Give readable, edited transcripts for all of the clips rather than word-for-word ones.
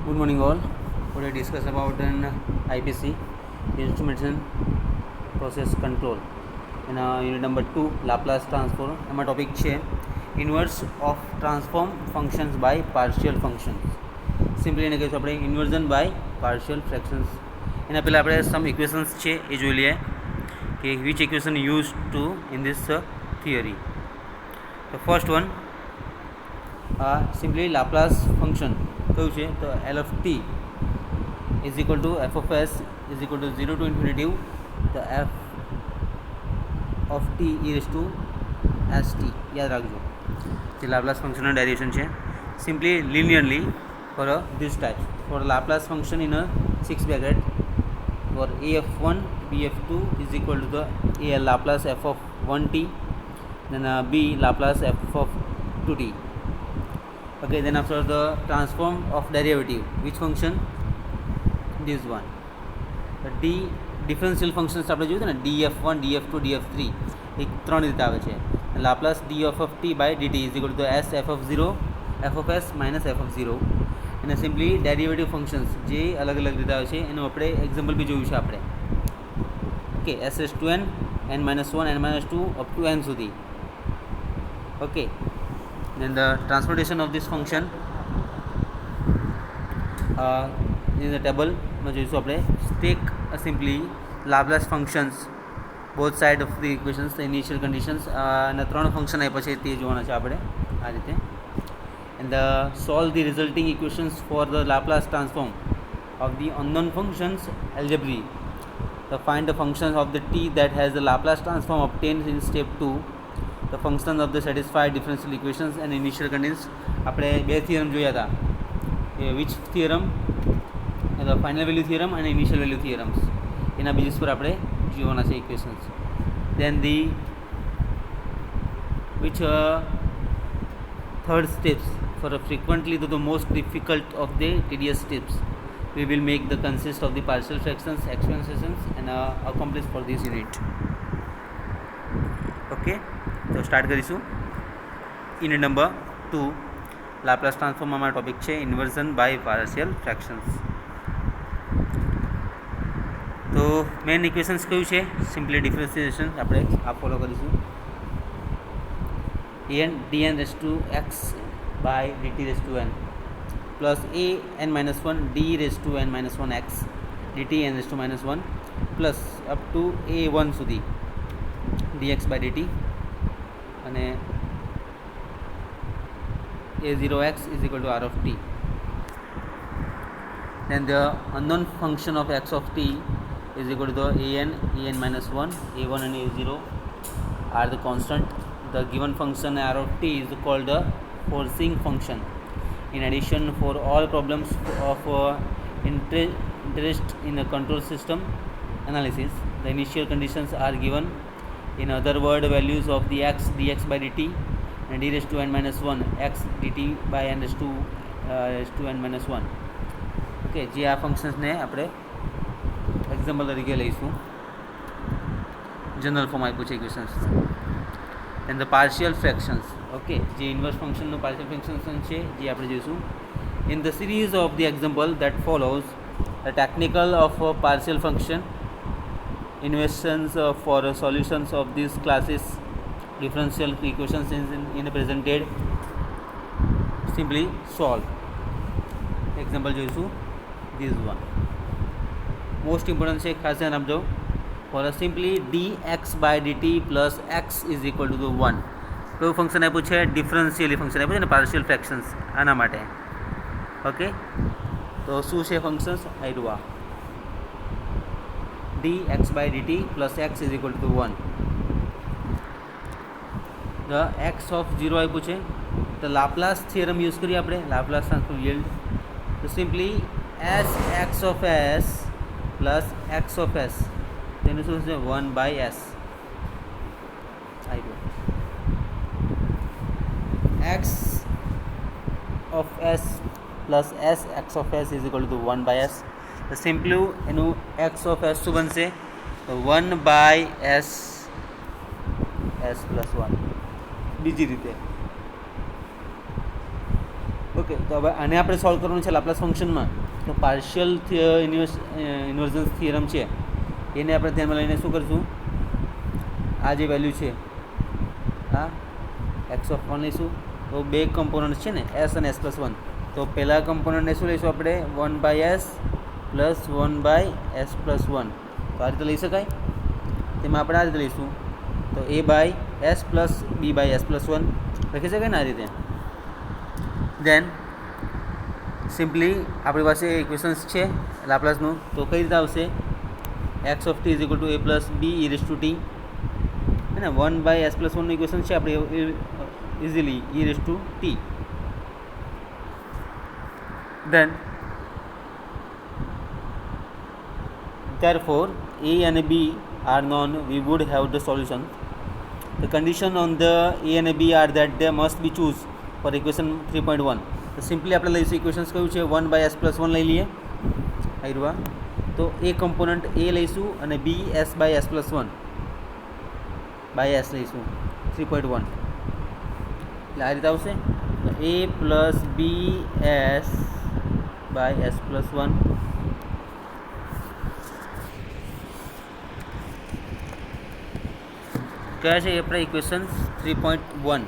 Good morning all. Today discuss about an IPC, instrumentation process control. And unit number 2 Laplace transform. એમાં topic છે inverse of transform functions by partial functions. Simply એને કહીશું આપણે inversion by partial ફ્રેક્શન્સ. એના પહેલાં આપણે સમ equations છે એ જોઈ લઈએ કે which equation use to in this theory. તો first one simply Laplace function કયું છે તો L of T is equal to F of S is equal to 0 to infinitive તો F of T e raise to S T યાદ રાખજો. જે Laplace ફંક્શનનો derivation છે simply linearly for this type for Laplace function in 6 bracket for af1 bf2 is equal to the a Laplace f of 1t then b Laplace f of 2t. Okay, then after the transform of derivative, which function? This one. The d differential functions આપણે જોયું ને df1 df2 df3 એક ત્રણ રીતે આવે છે. Laplace d of t by dt is equal to s f of 0 f of s minus f of 0. અને simply derivative functions જે અલગ અલગ રીતે આવે છે એનું આપણે એક્ઝામ્પલ બી જોયું છે આપણે. Okay, s raise to n n-1 n-2 up to n સુધી. Okay, then the transformation of this function in the table માં જોઈશું આપણે. take simply Laplace functions both side of the equations, the initial conditions અને ત્રણ function આપ્યા છે તે જોવાના છે આપણે આ રીતે. and solve the resulting equations for the Laplace transform of the unknown functions algebraic. So find the functions of the t that has the Laplace transform obtained in step 2, the functions of the satisfied differential equations and initial conditions. આપણે બે theorem જોયા હતા. Which theorem? Final value theorem અને initial value theorems. એના basis પર આપણે જોવાના છે equations. Then the which third steps for frequently the most difficult of the tedious steps we will make the consist of the partial fractions expansions and accomplish for this unit. Okay, તો start કરીશું. Unit number 2 Laplace ટ્રાન્સફોર્મમાં અમારો topic છે inversion by partial fractions. તો main equations કયું છે? Simply differentiation આપણે આ follow કરીશું. an dn raise to x by dt raise to n plus a n minus 1 d raise to n minus 1 x dt n raise to minus 1 plus up to a1 સુધી dx by dt અને a0x is equal to r of t. Then the unknown function of x of t is equal to the an minus 1 a1 and a0 are the constant. The given function r of t is called the forcing function. In addition, for all problems of interest in the control system analysis, the initial conditions are given. In other words, values of the x dx by dt and d raised to n minus 1 x dt by n raised to n minus 1. Okay, જે આ ફંક્શન્સને આપણે example તરીકે લઈશું. General form આપ્યું છે equations. And the partial fractions. Okay, જે inverse ફંક્શનનું partial fraction છે જે આપણે જોઈશું. In the series of the example that follows the technical of partial function innovations for solutions of these classes differential equations in presented simply solve. example જોઈશું this one most important છે, ખાસ ધ્યાન આપજો. for simply dx by dt plus x is equal to 1. કયું function આપ્યું છે? ડિફરન્શિયલી function આપ્યું છે ને પાર્શિયલ ફ્રેક્શન્સ આના માટે. ઓકે, તો શું છે functions? આયરુઆ dx by dt plus x is equal to 1. the x of 0 આપ્યું છે તો લાપ્લાસ થિયરમ યુઝ કરીએ આપણે. લાપ્લાસ ટ્રાન્સફોર્મ yield તો simply s x of s plus x of s તેનું શું છે? 1 by s. આવ્યું x of s plus s x of s is equal to 1 by s. તો સિમ્પલી એનું x of s શું બનશે? તો 1 by s s plus 1. બીજી રીતે ઓકે, તો હવે આને આપણે સોલ્વ કરવાનું છે લાપ્લાસ ફંક્શનમાં. તો પાર્શિયલ ઇન્વર્ઝન્સ થિયરમ છે એને આપણે ધ્યાનમાં લઈને શું કરીશું, આ જે વેલ્યુ છે આ x(1) લઈશું. તો બે કમ્પોનન્ટ છે ને s અને s+1. તો પહેલા કમ્પોનન્ટને શું લઈશું આપણે 1/s પ્લસ 1/s+1. તો આ રીતે લઈ શકાય. તેમાં આપણે આ રીતે લઈશું તો a/s પ્લસ b/s+1 લખી શકાય ને આ રીતે. દેન સિમ્પલી આપણી પાસે ઇક્વેશન્સ છે લાપ્લાસનું. તો કઈ રીતે આવશે, x(t) = a plus b e⁻t હે ને. 1/s+1નું ઇક્વેશન છે આપણે easily e⁻t. Then therefore a and b are known, we would have the solution. The condition on the a and b are that they must be choose for equation 3.1. તો simply આપણે લઈશું equations કયું છે 1/s+1 લઈ લઈએ આયરવા. તો એ component a લઈશું અને b s/s+1 બાય s લઈશું 3.1. એટલે આ રીતે આવશે તો a પ્લસ b s/s+1 કયા છે એ આપણે ઇક્વેશન્સ 3.1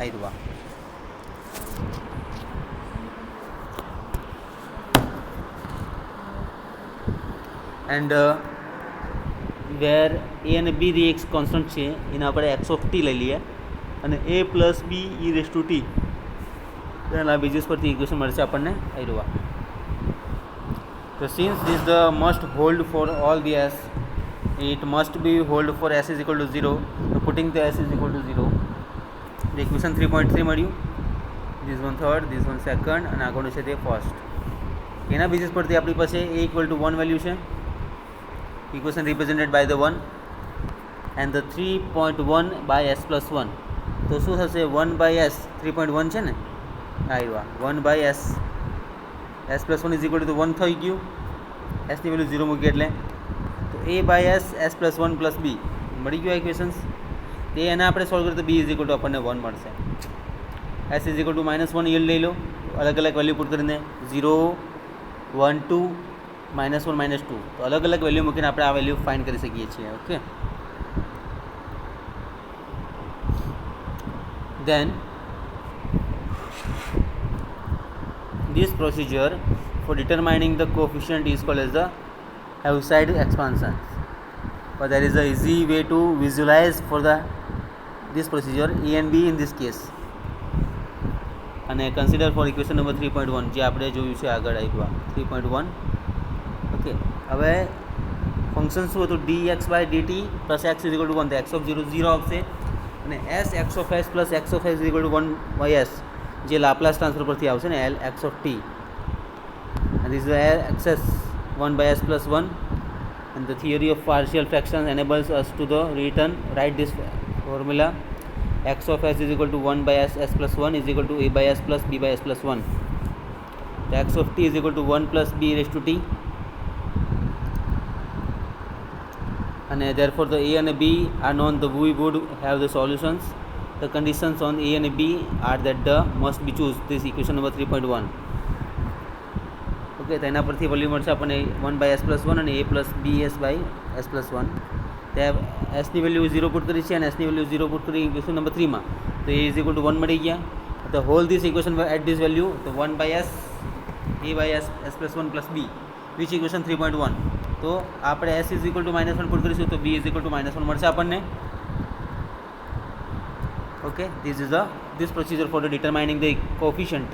આયરવા. એન્ડ વેર એ અને બી રી એક્સ કોન્સ્ટન્ટ છે એને આપણે x(t) લઈ લઈએ અને a પ્લસ b e⁻t તેના બેઝિસ પરથી ઇક્વેશન મળશે આપણને આયરવા. તો since this the must hold for all the s, it must be hold for s is equal to 0. So putting the s is equal to 0, the equation 3.3 મળ્યું. this one third, this one second અને આગળનું છે તે first. એના basis પરથી આપણી પાસે a = 1 value છે, equation represented by the 1 and the 3.1/s+1. તો શું થશે 1/s 3.1 છે ને આવ્યા 1/s s+1 = 1 થઈ ગયું. s ની વેલ્યુ 0 મૂકી એટલે તો a/s s+1 + b મળી ગયું ઇક્વેશન્સ. તે એના આપણે સોલ્વ કરીએ તો b = આપણને 1 મળશે. s = -1 યીલ્ડ લઈ લો અલગ અલગ વેલ્યુ પુટ કરીને 0 1 2 -1 -2. તો અલગ અલગ વેલ્યુ મૂકીને આપણે આ વેલ્યુ ફાઇન્ડ કરી શકીએ છીએ. Okay, then this procedure for determining the coefficient is called as the Heaviside expansion. But there is a easy way to visualize for this procedure a and b in this case. અને consider four equation number 3.1 જે આપણે જોયું છે આગળ આવ્યું 3.1. Okay, હવે function શું હતું dx/dt પ્લસ x = 1. તો x(0) 0 આવશે અને s(x) પ્લસ x(s) = 1/s જે લાપ્લાસ ટ્રાન્સફર પરથી આવશે ને L(x)t. and this is access 1/s+1 and the theory of partial fractions enables us to write this formula x(s) = 1/s+1 = a/s plus b/s+1. so x(t) = 1 plus b e⁻t and therefore the a and b are known, the we would have the solutions. The conditions on a and b are that the must be choose this equation number 3.1. Okay, તો એના પરથી value મળશે આપણને 1/s+1 અને a plus b/s+1. ત્યાં એસની value 0 put કરી છે અને એસની વેલ્યુ 0 પુટ કરી ઇક્વેશન નંબર 3માં. તો a = 1 મળી ગયા. તો whole this equation at this value તો 1/s a/s+1 plus b which equation 3.1. તો આપણે s = -1 પુટ કરીશું તો b = -1 મળશે આપણને. Okay, this procedure for determining the coefficient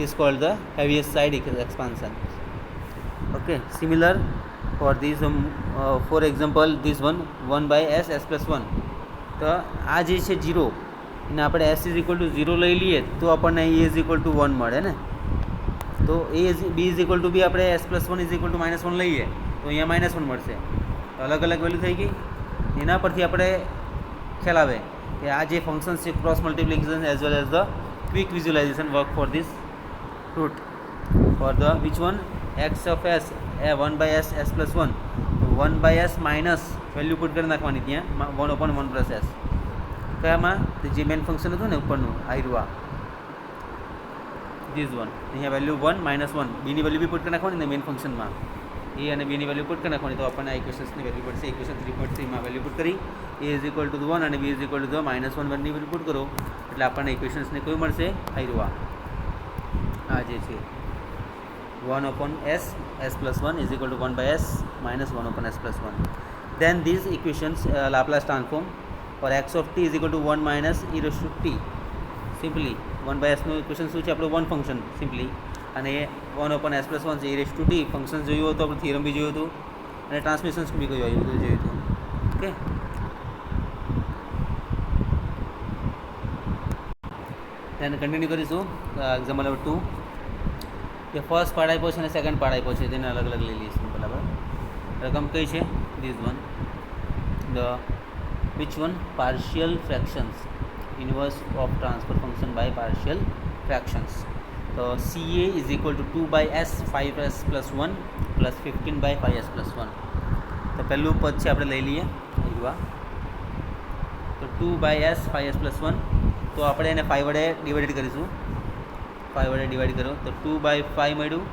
is called the Heaviside expansion. Okay, similar for this for example this one 1/s s+1. તો આ જે છે 0 એને આપણે s = 0 લઈ લઈએ તો આપણને a = 1 મળે ને. તો b = b આપણે s+1 = -1 લઈએ તો અહીંયા -1 મળશે. તો અલગ અલગ વેલ્યુ થઈ ગઈ. એના પરથી આપણે ખ્યાલ આવે કે આ જે ફંક્શન છે cross multiplication as well as the quick visualisation work for this root for the which one x(s) 1/s s+1. તો 1/s માઇનસ વેલ્યુ પુટ કરી નાખવાની ત્યાં 1/1 + s. કયામાં જે મેઇન ફંક્શન હતું ને ઉપરનું આયરવા. તો 1/s - 1 + s = 1 / 1 + s. તો 1/s - 1 + s = 1 / 1 + s. 1 / 1 + s = 1 / 1 + s. This one. અહીંયા વેલ્યુ 1 -1 બીની વેલ્યુ બી પુટ કરી નાખવાની ને મેઇન ફંક્શનમાં એ અને બીની વેલ્યુ પુટ કરી નાખવાની તો આપણને આ ઇક્વેશન્સની વેલ્યુ પડશે. ઇક્વેશન 3.3માં વેલ્યુ પુટ કરી a ઇઝ ઇક્વલ ટુ 1 અને b ઇઝ ઇક્વલ ટુ -1 ની વેલ્યુ પુટ કરો એટલે આપણને ઇક્વેશન્સને કયું મળશે? આ જે છે 1/s s+1 is equal to 1/s minus 1/s+1. Then these equations Laplace transform for x of t is equal to 1 minus e raised to t. Simply 1/s નું ઇક્વેશન શું છે આપણું વન ફંક્શન સિમ્પલી અને એ 1/s+1 છે e raised to t function જોયું હતું આપણે theorem બી જોયું હતું અને ટ્રાન્સમિશન્સ બી જોયું હતું. ઓકે તેને કન્ટિન્યુ કરીશું. એક્ઝામ્પલ નંબર 2 કે ફર્સ્ટ પાર્ટ આપ્યો છે અને સેકન્ડ પાર્ટ આપ્યો છે તેને અલગ અલગ લઈ લઈશું. બરાબર રકમ કઈ છે? This one the which one partial fractions inverse of transfer function by partial fractions. તો CA is equal to 2/s 5s+1 plus 15/5s+1. તો પહેલું પદ છે આપણે લઈ લઈએ આવ્યા તો 2/s 5s+1 તો આપણે એને 5 વડે ડિવાઈડ કરીશું. 5 વડે ડિવાઈડ કરો તો 2/5 મળ્યું.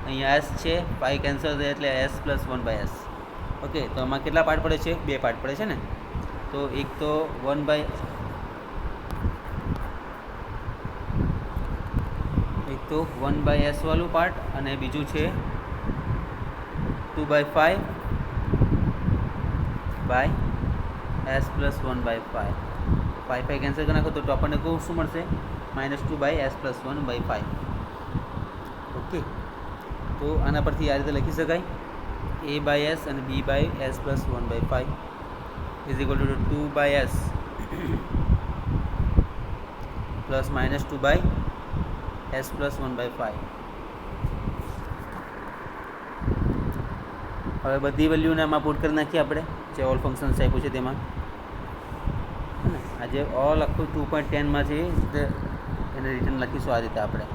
અહીંયા s છે 5 કેન્સલ થાય એટલે s+1/s. ઓકે તો આમાં કેટલા પાર્ટ પડે છે? 2 પાર્ટ પડે છે ને. તો એક તો 1/s વાળું પાર્ટ અને બીજું છે 2/5/s+1/5. 5 કેન્સલ કરી નાખો તો આપણને શું મળશે? -2/s+1/5. ઓકે તો આના પરથી આ રીતે લખી શકાય a/s અને b/s+1/5 is equal to 2/s plus -2/s+1/5. હવે બધી વેલ્યુને આમાં પુટ કરી નાખીએ આપણે જે ઓલ ફંક્શન્સ આપ્યું છે તેમાં. આજે ઓલ આખું 2.10માં છે એને રિટર્ન લખીશું આ રીતે આપણે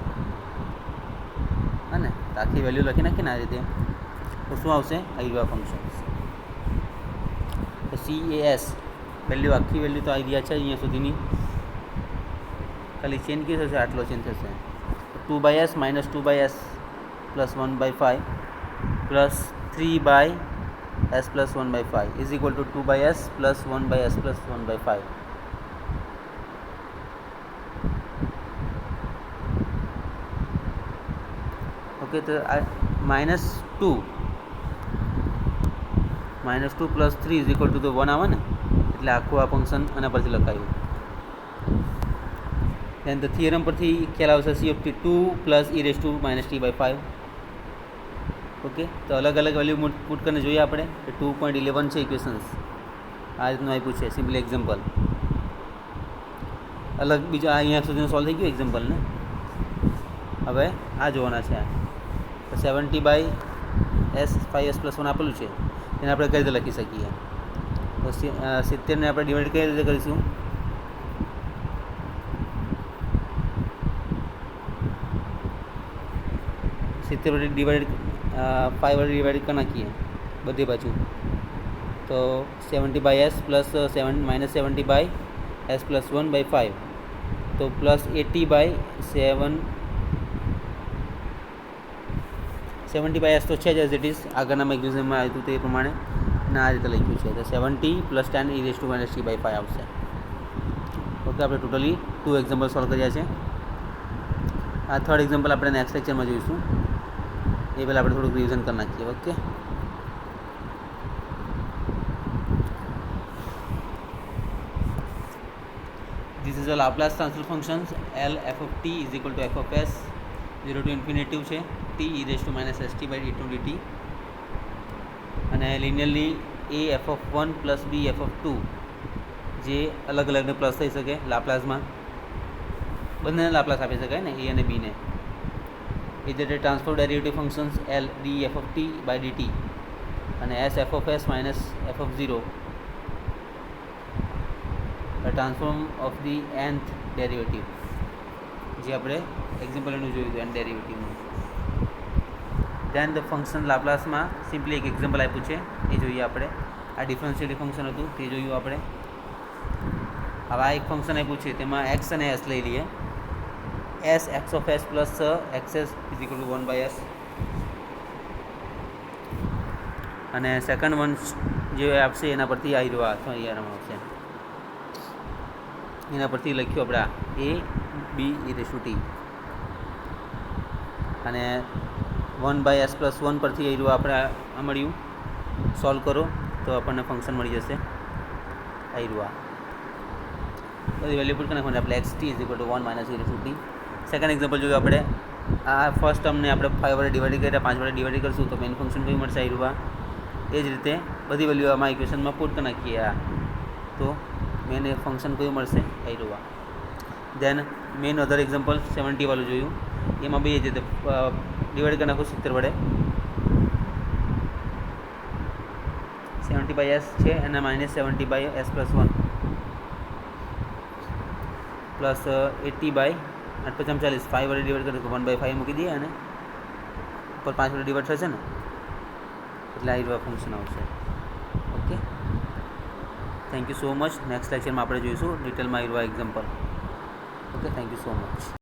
હા ને આખી વેલ્યુ લખી નાખીને આ રીતે તો શું આવશે? આઈવા ફંક્શન્સ. તો CAS વેલ્યુ આખી વેલ્યુ તો આવી ગયા છે અહીંયા સુધીની ખાલી ચેન્જ કઈ થશે? આટલો ચેન્જ થશે 2/s -2/s+1/5 plus 3/s+1/5 is equal to 2/s plus 1/s+1/5. Okay તો આ -2 પ્લસ 3 ઇઝ ઇક્વલ ટુ તો 1 આવે ને એટલે આખું આ ફંક્શન આના પરથી લખાયું. then the theorem પરથી ખ્યાલ આવશે c of t 2 plus e raised to -t/5. Okay તો અલગ અલગ વેલ્યુ પુટ કરીને જોઈએ આપણે કે 2.11 છે ઇક્વેશન્સ આ રીતનું આપ્યું છે. સિમ્પલી એક્ઝામ્પલ અલગ બીજું અહીંયા સુધીનું સોલ્વ થઈ ગયું એક્ઝામ્પલને. હવે આ જોવાના છે તો 70/s 5s+1 આપેલું છે એને આપણે કઈ રીતે લખી શકીએ? તો 70ને આપણે ડિવાઈડ કઈ રીતે કરીશું? ડિવાઈડ 5 વડે ડિવાઈડ કરી નાખીએ બધી બાજુ તો 70/s પ્લસ -70/s+1/5 તો પ્લસ 80/7 70/s તો છે જ એઝ ઇટ ઇઝ આગળના એક્ઝામ્પલમાં આવ્યું તે પ્રમાણે અને આ રીતે લખ્યું છે તો 70 + 10 e raised to -t/5 આવશે. ઓકે આપણે ટોટલી 2 એક્ઝામ્પલ સોલ્વ કર્યા છે. આ થર્ડ એક્ઝામ્પલ આપણે નેક્સ્ટ લેક્ચરમાં જોઈશું. એ પહેલાં આપણે થોડુંક રિવિઝન કરી નાખીએ. Okay this is a Laplace transfer functions L f of t is equal to f of s 0 to infinity છે t e raised to -st/d2 અને linearly a f of 1 plus b f of 2 જે અલગ અલગને plus થઈ શકે લાપ્લાસમાં બંનેને Laplace આપી શકાય ને a અને b ને. is that a transfer derivative functions L d f of t by dt અને s f of s minus f of 0 a transform of the nth derivative જે આપણે એક્ઝામ્પલ એનું જોયું હતું n ડેરિવેટિવનું. ધેન ધ ફંક્શન લાપ્લાસમાં simply એક example આપ્યું છે એ જોઈએ આપણે. આ ડિફરન્શિયેટિવ ફંક્શન હતું તે જોયું આપણે. હવે આ એક ફંક્શન આપ્યું છે તેમાં એક્સ અને એસ લઈ લઈએ. S X of S plus XS is equal to 1/s. અને સેકન્ડ વન જે આપશે એના પરથી આવી રહ્યો અથવા અહીંયા આવશે, એના પરથી લખ્યું આપણે a b e t અને 1/s પ્લસ 1 પરથી આવી રહ્યું આપણે આ મળ્યું. સોલ્વ કરો તો આપણને ફંક્શન મળી જશે આવી રહ્યું. બધી વેલ્યુ પુટ કરી નાખવાની આપણે x T is equal two 1 minus e t. Second example જોયું આપણે. આ ફર્સ્ટ ટર્મને આપણે 5 વડે ડિવાઈડ કર્યા, 5 વડે ડિવાઈડ કરશું તો મેઇન ફંક્શન કયું મળશે આવી રહ્યું. એ જ રીતે બધી વેલ્યુ આમાં ઇક્વેશનમાં પુટ કરી નાખીએ તો મેઇન ફંક્શન કયું મળશે આવી રહ્યું. દેન મેઇન અધર એક્ઝામ્પલ 70 વાળું જોયું. એમાં બી એ જ રીતે ડિવાઈડ કરી નાખો 70 વડે. 70/s છે અને માઇનસ 70/s પ્લસ 1 પ્લસ 80/8 5 વડે ડિવાઈડ કરીએ તો 1/5 મૂકી દઈએ અને ઉપર 5 વડે ડિવાઈડ થશે ને એટલે આ રીતના ફંક્શન આવશે. Okay, thank you so much. Next લેક્ચરમાં આપણે જોઈશું ડિટેલમાં આ example. Okay, thank you so much.